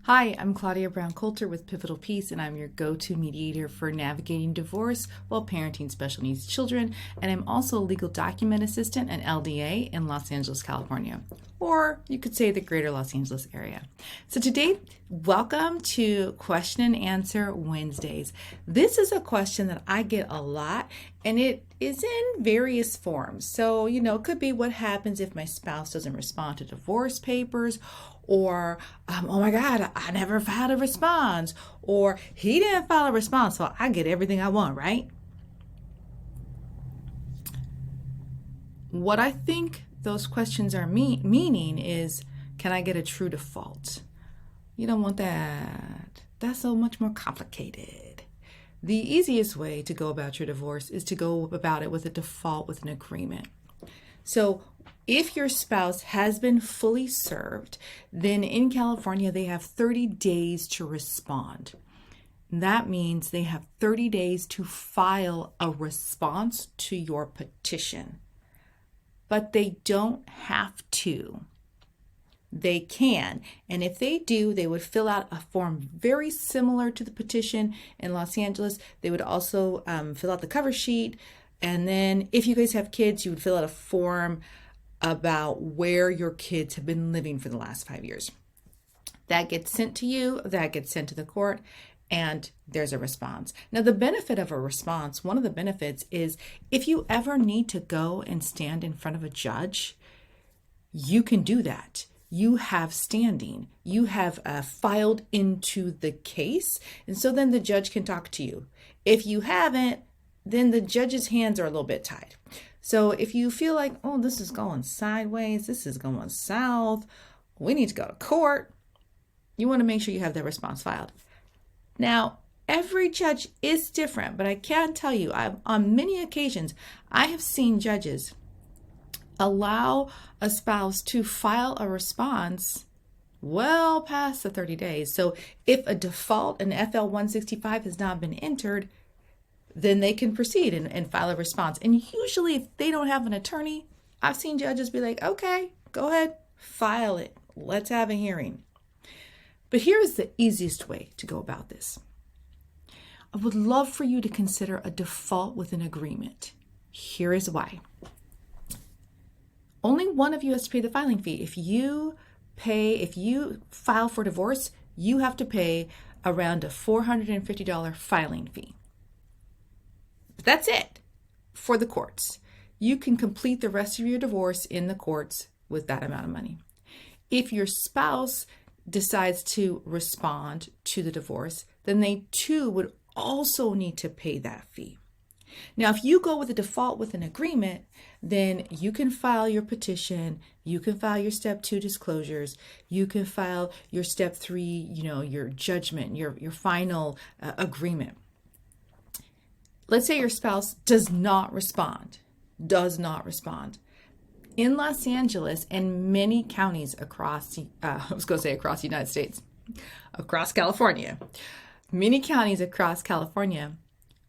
Hi, I'm Claudia Brown Coulter with Pivotal Peace, and I'm your go-to mediator for navigating divorce while parenting special needs children. And I'm also a legal document assistant and LDA in Los Angeles, California, or you could say the greater Los Angeles area. So today, welcome to Question and Answer Wednesdays. This is a question that I get a lot, and it is in various forms. So, it could be what happens if my spouse doesn't respond to divorce papers, or, oh my God, I never filed a response, or he didn't file a response, so I get everything I want, right? What I think those questions are meaning is, can I get a true default? You don't want that. That's so much more complicated. The easiest way to go about your divorce is to go about it with a default with an agreement. So if your spouse has been fully served, then in California, they have 30 days to respond. That means they have 30 days to file a response to your petition. But they don't have to. They can. And if they do, they would fill out a form very similar to the petition in Los Angeles. They would also fill out the cover sheet. And then if you guys have kids, you would fill out a form about where your kids have been living for the last 5 years. That gets sent to you, that gets sent to the court, and there's a response. Now, the benefit of a response, one of the benefits is if you ever need to go and stand in front of a judge, you can do that. You have standing. You have filed into the case, and so then the judge can talk to you. If you haven't, then the judge's hands are a little bit tied. So if you feel like, oh, this is going sideways, this is going south, we need to go to court, you want to make sure you have that response filed. Now, every judge is different, but I can tell you, on many occasions, I have seen judges allow a spouse to file a response well past the 30 days. So if a default, an FL 165 has not been entered, then they can proceed and file a response. And usually if they don't have an attorney, I've seen judges be like, okay, go ahead, file it. Let's have a hearing. But here's the easiest way to go about this. I would love for you to consider a default with an agreement. Here is why. Only one of you has to pay the filing fee. If you file for divorce, you have to pay around a $450 filing fee. That's it for the courts. You can complete the rest of your divorce in the courts with that amount of money. If your spouse decides to respond to the divorce, then they too would also need to pay that fee. Now, if you go with a default with an agreement, then you can file your petition, you can file your step 2 disclosures, you can file your step 3, your judgment, your final agreement. Let's say your spouse does not respond. In Los Angeles and many counties across the United States, across California, many counties across California,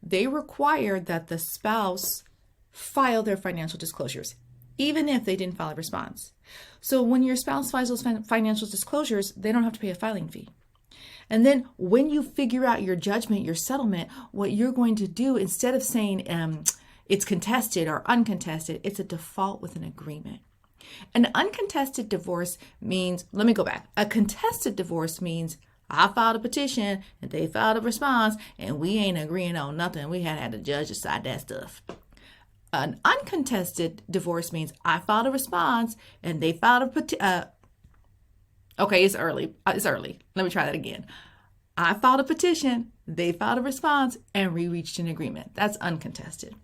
they require that the spouse file their financial disclosures, even if they didn't file a response. So when your spouse files those financial disclosures, they don't have to pay a filing fee. And then when you figure out your judgment, your settlement, what you're going to do, instead of saying it's contested or uncontested, it's a default with an agreement. An uncontested divorce means, let me go back. A contested divorce means I filed a petition and they filed a response and we ain't agreeing on nothing. We had the judge decide that stuff. An uncontested divorce means I filed a response and they filed a petition. Okay, it's early. Let me try that again. I filed a petition, they filed a response, and we reached an agreement. That's uncontested.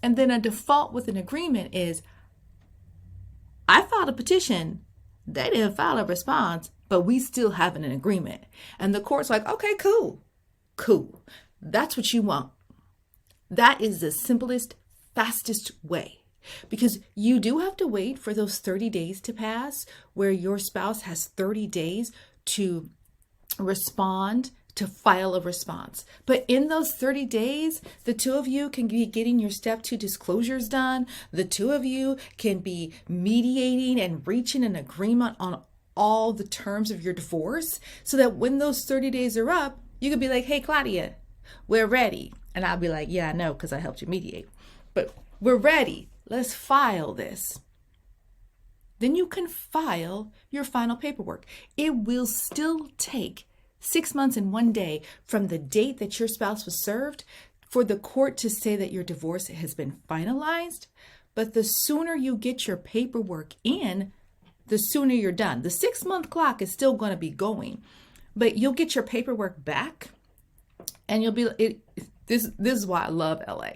And then a default with an agreement is I filed a petition, they didn't file a response, but we still have an agreement. And the court's like, okay, cool. That's what you want. That is the simplest, fastest way. Because you do have to wait for those 30 days to pass where your spouse has 30 days to respond, to file a response. But in those 30 days, the two of you can be getting your step 2 disclosures done. The two of you can be mediating and reaching an agreement on all the terms of your divorce so that when those 30 days are up, you could be like, hey, Claudia, we're ready. And I'll be like, yeah, I know, because I helped you mediate. But we're ready. Let's file this. Then you can file your final paperwork. It will still take 6 months and 1 day from the date that your spouse was served for the court to say that your divorce has been finalized. But the sooner you get your paperwork in, the sooner you're done. The 6-month clock is still going to be going, but you'll get your paperwork back, and you'll be this is why I love LA,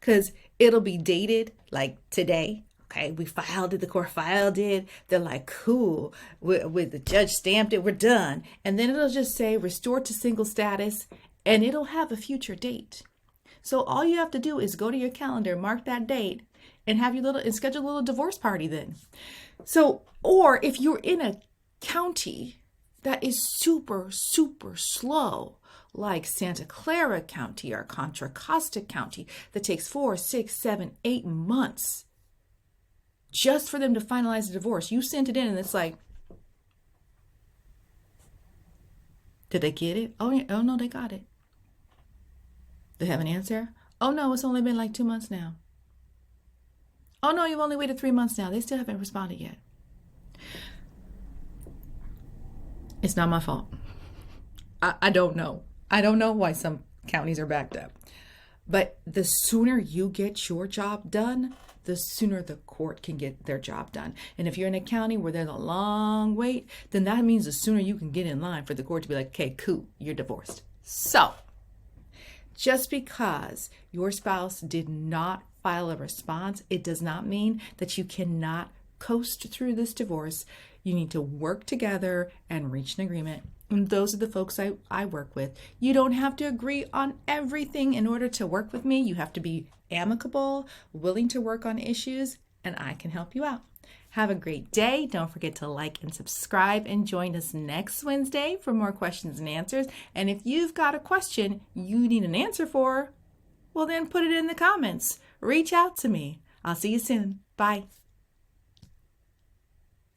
because it'll be dated like today. Okay, we filed it, the court filed it. They're like, cool, with the judge stamped it, we're done. And then it'll just say restored to single status, and it'll have a future date. So all you have to do is go to your calendar, mark that date, and have and schedule a little divorce party then. So, or if you're in a county that is super, super slow, like Santa Clara County or Contra Costa County, that takes 4, 6, 7, 8 months just for them to finalize the divorce. You sent it in and it's like, did they get it? Oh no, they got it. They have an answer? Oh no, it's only been like 2 months now. Oh no, you've only waited 3 months now. They still haven't responded yet. It's not my fault. I don't know. I don't know why some counties are backed up. But the sooner you get your job done, the sooner the court can get their job done. And if you're in a county where there's a long wait, then that means the sooner you can get in line for the court to be like, okay, cool, you're divorced. So, just because your spouse did not file a response, it does not mean that you cannot coast through this divorce. You need to work together and reach an agreement. And those are the folks I work with. You don't have to agree on everything in order to work with me. You have to be amicable, willing to work on issues, and I can help you out. Have a great day. Don't forget to like and subscribe, and join us next Wednesday for more questions and answers. And if you've got a question you need an answer for, well, then put it in the comments. Reach out to me. I'll see you soon. Bye.